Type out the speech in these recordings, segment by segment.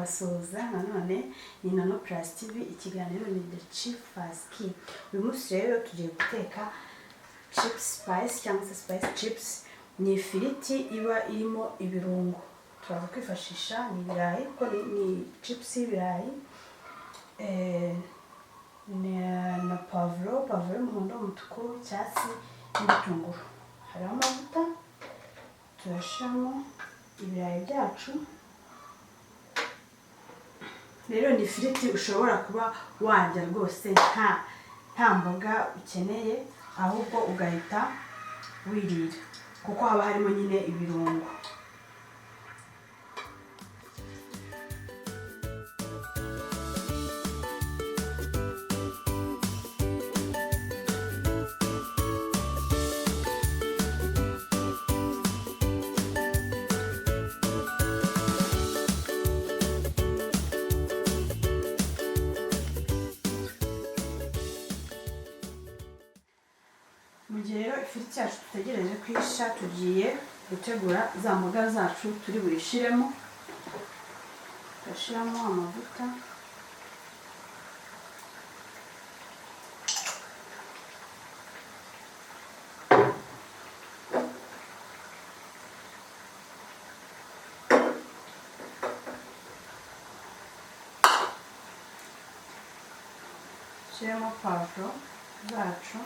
kubasuhuza nanone ni Nono Plus TV, ikiganiro ni The Chief Key. Uyu munsi rero tugiye guteka chips spice cyangwa se spice chips. Ni ifiriti iba irimo ibirungo. Turaza kwifashisha ni ibirayi, ko ni chips y'ibirayi, na pavuro y'umuhondo, umutuku, icyatsi n'ibitunguru. Hari amavuta, turashiramo ibirayi byacu. Rero ni ifiriti ushobora kuba warya rwose nta mboga ukeneye, ahubwo ugahita wirira kuko haba harimo nyine ibirungo. Mu gihe rero ifiriti yacu dutegereje kwisha, tugiye gutegura za mboga zacu turi buyishiremo. Turashiramo amavuta, turashiramo pavuro zacu.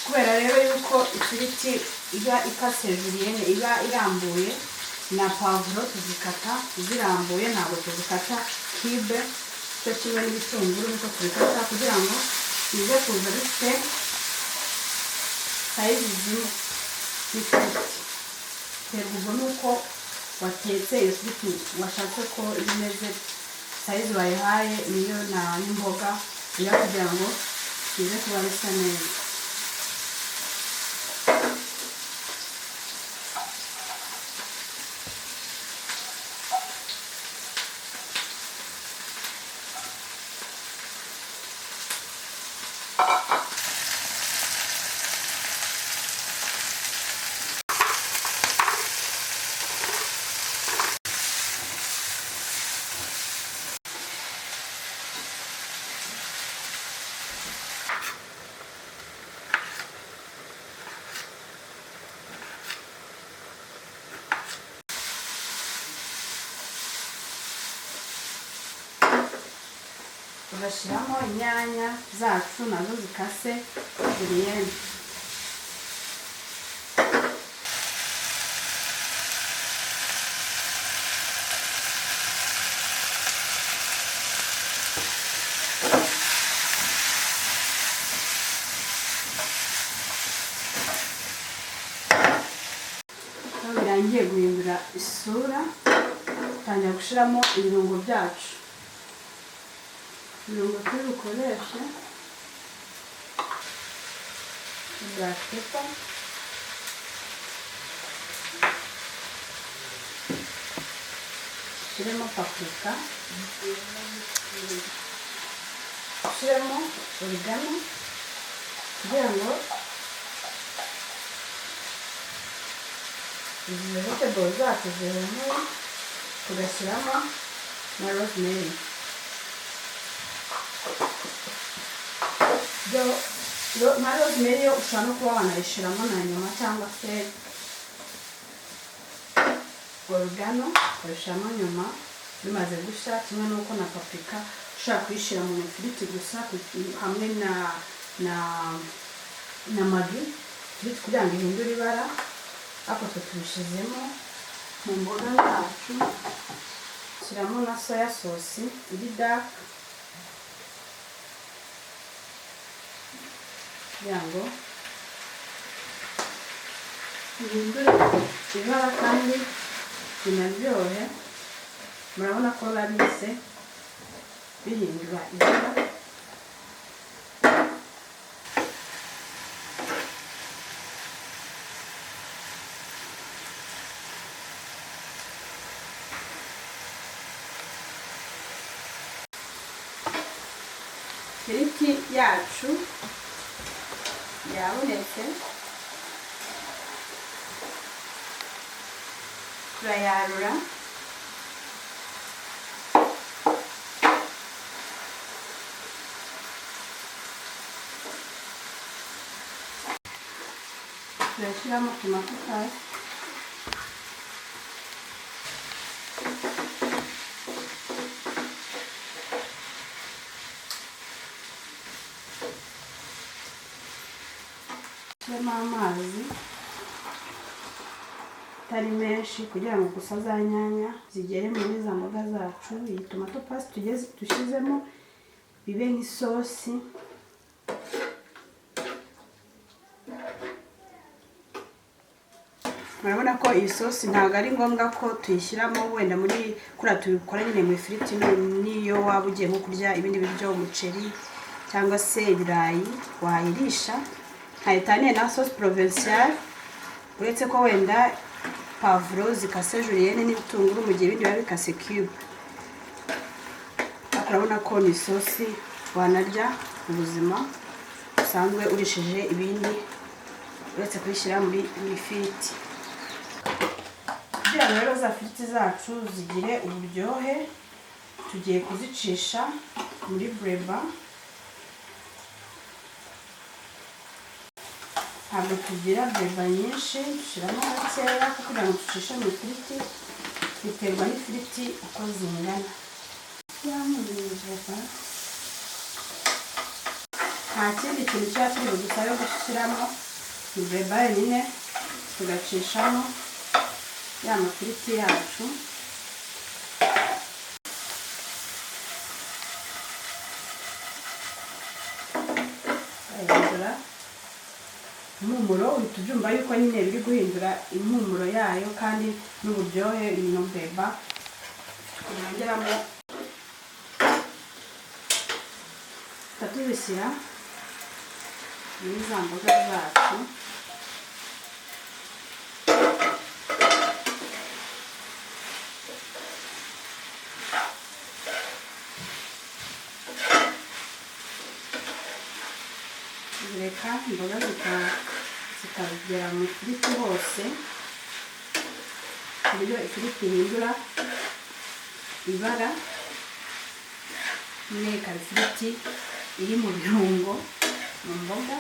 Kubera rero yuko ifiriti iba ikase julienne, iba irambuye, na pavuro tuzikata zirambuye, ntabwo tuzikata kibe cyo kimwe n'ibitunguru, niko tubikata kugira ngo bize kuza bifite sayizi zimwe n'ifiriti. Terwa ubwo nuko watetse iyo firiti washatse ko imeze sayizi wayihaye niyo n'imboga biya kugira ngo bize kuba bisa neza. Tugashyiramo inyanya zacu nazo zikase julienne. Birangiye guhindura isura, tangira gushiramo ibirungo byacu. Ibirungo turi bukoreshe: black pepper, shiremo paprika, shiremo oregano kugira ngo izi vegetable zacu zihumure. Tugashyiramo na rosemary. Na rosemary yo ushobora no kuba wanayishiramo na nyuma, cyangwa se oregano ukayishiramo nyuma bimaze gushya, kimwe n'uko na paprika ushobora kuyishyira mu ifiriti gusa hamwe na magi ifiriti kugira ngo ihindure ibara. Ariko twe tubishizemo mu mboga zacu. Shyiramo na soya sauce iri dark kugira ngo ihindure ibara kandi binaryohe. Murabona ko biba bise bihindura ibara. Ifiriti yacu yabonetse, turayarura. Turashyiramo tomato paste, turashyiramo amazi atari menshi kugira ngo gusa za nyanya zigere muri za mboga zacu. Iyi tomato paste dushyizemo bibe nk'isosi. Murabona ko iyi sosi ntabwo ari ngombwa ko tuyishyiramo wenda muri kuriya tubikora nyine mu ifiriti, niyo waba ugiye nko kurya ibindi biryo, umuceri cyangwa se ibirayi, wayirisha ntayitaniye na sauce provinciale, uretse ko wenda pavuro zikase julienne n'ibitunguru mu gihe ibindi biba bikase cube. Urabona ko ni isosi wanarya ubuzima usanzwe urishije ibindi uretse kuyishyira muri ifiriti. Kugira ngo rero za firiti zacu zigire uburyohe, tugiye kuzicisha muri blender. Ntabwo tugira blender nyinshi, dushyiramo gakeya kugira ngo ducishe mu ifiriti, biterwa n'ifiriti uko zingana. Nta kindi kintu cyaba kiri budusabe gushyiramo, ni blender nyine tugacishamo ya mafiriti yacu. Ayihindura impumuro, uhita ubyumva yuko nyine biri guhindura impumuro yayo kandi n'uburyohe. Ino blender twongeramo, tuzishyira muri za mboga zacu. Reka imboga zikagera mu ifiriti hose, ku buryo ifiriti ihindura ibara, nyine ikaba ifiriti iri mu birungo mu mboga.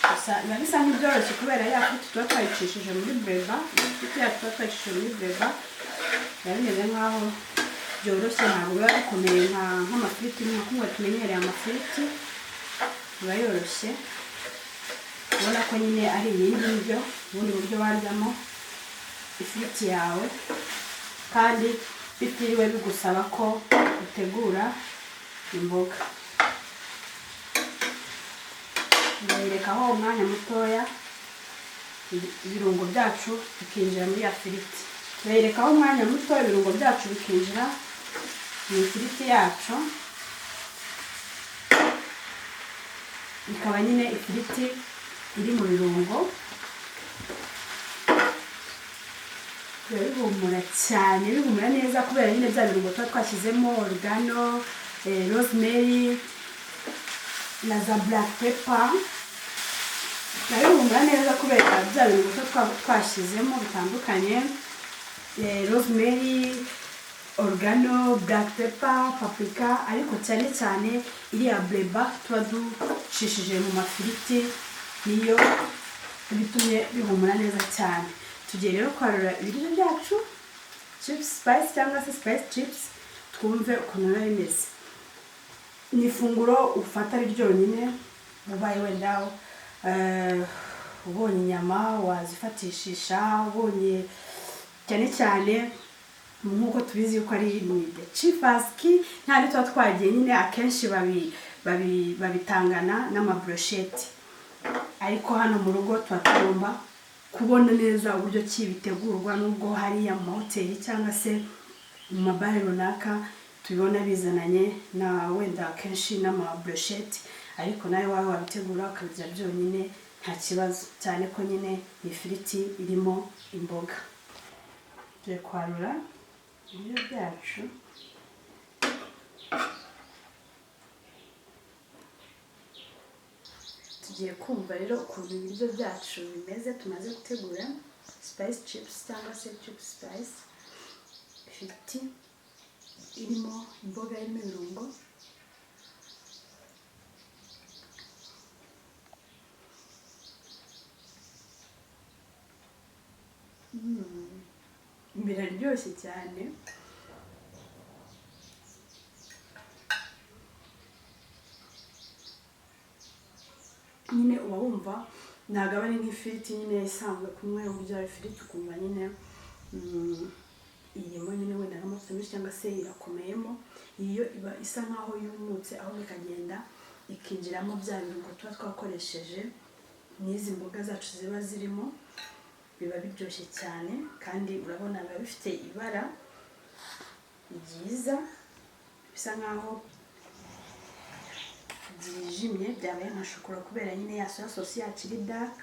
Gusa biba bisa nk'ibyoroshye kubera ya firiti tuba twayicishije muri blender. Ifiriti yacu tuba twayicishije muri blender biba bimeze nk'aho byoroshye, ntabwo biba bikomeye nk'amafiriti nk'uko tumenyereye amafiriti. Biba yoroshye, ubona ko nyine ari ibindi buryo, ubundi buryo waryamo ifiriti yawe kandi bitiriwe bigusaba ko utegura imboga. Ndayirekaho umwanya mutoya ibirungo byacu bikinjira muri ya firiti. Ndayirekaho umwanya muto ibirungo byacu bikinjira mu ifiriti yacu, ikaba nyine ifiriti iri mu birungo. Biba bihumura cyane, bihumura neza kubera nyine bya birungo tuba twashyizemo oregano, rosemary na za black pepper. Biba bihumura neza kubera bya birungo tuba twashyizemo bitandukanye, rosemary, oregano, black pepper, paprika. Ariko cyane cyane iriya blender tuba ducishije mu mafiriti niyo bitumye bihumura neza cyane. Tugiye rero kwarura ibiryo byacu, chips spice cyangwa se spice chips, twumve ukuntu biba bimeze. Ni ifunguro ufata ari ryonyine, ubaye wenda ubonye inyama wazifatishisha, ubonye cyane cyane nk'uko tubizi yuko ari the cheapest, ntabwo tuba twagiye nyine akenshi babitangana n'amabrochette, ariko hano mu rugo tuba tugomba kubona neza uburyo ki bitegurwa, nubwo hariya mu mahoteli cyangwa se mu mabare runaka tubibona bizananye na wenda akenshi n'amabrochette, ariko nawe wawe wabitegura ukabirya byonyine nta kibazo, cyane ko nyine ni ifiriti irimo imboga. Tugiye kwarura ibiryo byacu tugiye kumva rero ukuntu ibiryo byacu bimeze. Tumaze gutegura spice chips cyangwa se chips spice, ifiriti irimo imboga, irimo ibirungo, biraryoshye cyane. Nyine uba wumva ntabwo aba ari nk'ifiriti nyine isanzwe kumwe urya ifiriti ukumva nyine irimo nyine wenda n'amavuta menshi cyangwa se irakomeyemo. Iyo iba isa nkaho yumutse aho ikagenda ikinjiramo bya birungo tuba twakoresheje n'izi mboga zacu ziba zirimo, biba biryoshye cyane kandi urabona biba bifite ibara ryiza bisa nkaho byijimye, byabaye nka shokora kubera nyine ya soya sosi yacu iri dark.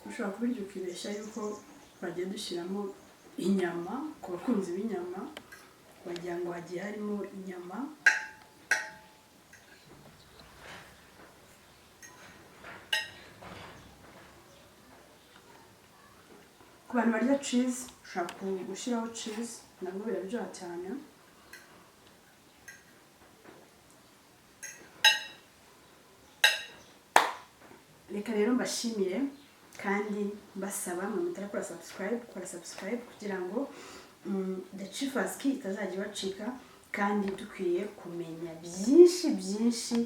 Ushobora kubirya ukibeshya yuko bagiye dushyiramo inyama. Ku bakunzi b'inyama wagira ngo hagiye harimo inyama. Ku bantu barya cheese ushobora gushyiraho cheese, nabwo biraryoha cyane. Reka rero mbashimire kandi mbasaba mutarakora subscribe kugira ngo The Chief Fasky itazajya ibacika, kandi dukwiye kumenya byinshi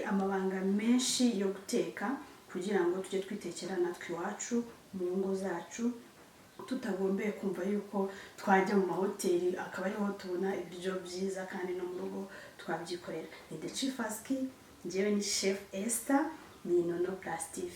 amabanga menshi yo guteka kugira ngo tujye twitekera natwe iwacu mu ngo zacu, tutagombeye kumva yuko twajya mu mahoteli akaba ariho tubona ibiryo byiza kandi no mu rugo twabyikorera. Ni The Chief Fasky, njyewe ni Chef Esther, ni Nono Plus TV.